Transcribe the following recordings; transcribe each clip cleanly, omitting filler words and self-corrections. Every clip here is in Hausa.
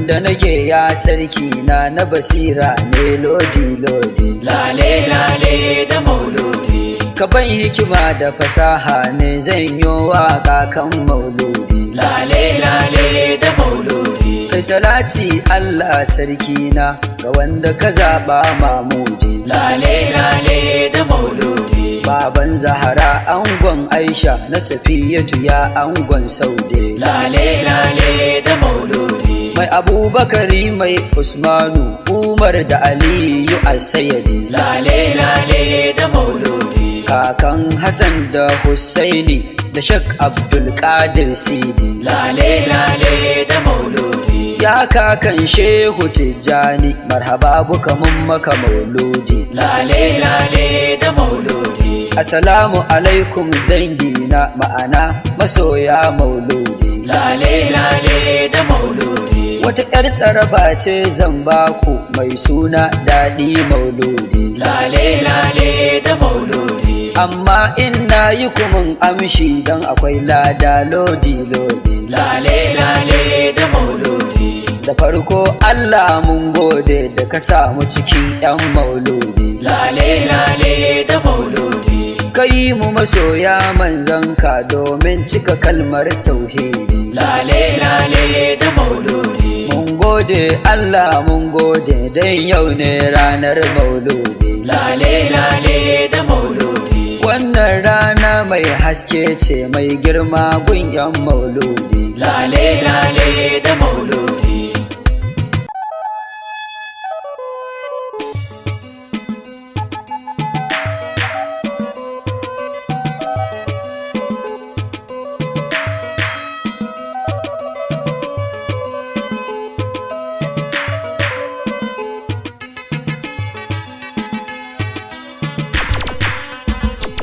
da nake ya sarki na basira ne lodi lodi. Lale lale da mauludi, Ka ban hikima da fasaha ne zan yi waƙa kan mauludi. lale lale da mauludi, Kai salati Allah sarki na ga wanda ka zaɓa mamudi. lale lale da mauludi, Baban Zahara angon Aisha na Safiyatu ya angon Saude. lale lale da mauludi, Mai Abubakari mai Usmanu Umar da Aliyu Al-Sayyadi. lale lale da mauludi, Kakan Hassan da Hussaini da Shek Abdul Qadir Sidi. lale lale da mauludi, Ya kakan Shehu Tijjani marhaba buka mun maka mauludi. lale lale da mauludi, Assalamu alaikum dangina ma'ana masoya mauludi. lale lale da mauludi, Wata 'yar tsaraba ce zan baku mai suna daɗi mauludi. lale lale da mauludi, Amma in na yi kumin amshi don akwai lada lodi lodi. lale lale da mauludi, Da farko Allah mun gode da ka samu cikin 'yan mauludi. lale lale da mauludi, Kai mu masoya manzanka domin cika kalmar tauhidi. lale lale da mauludi, Mun gode Allah mun gode dan yau ne ranar mauludi. lale lale da mauludi, Wannan rana mai haske ce mai girma gun 'yan mauludi. lale lale da mauludi,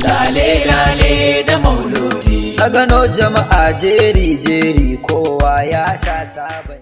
lale lale da mauludi. A gano jama'a jeri jeri kowa ya sa sabon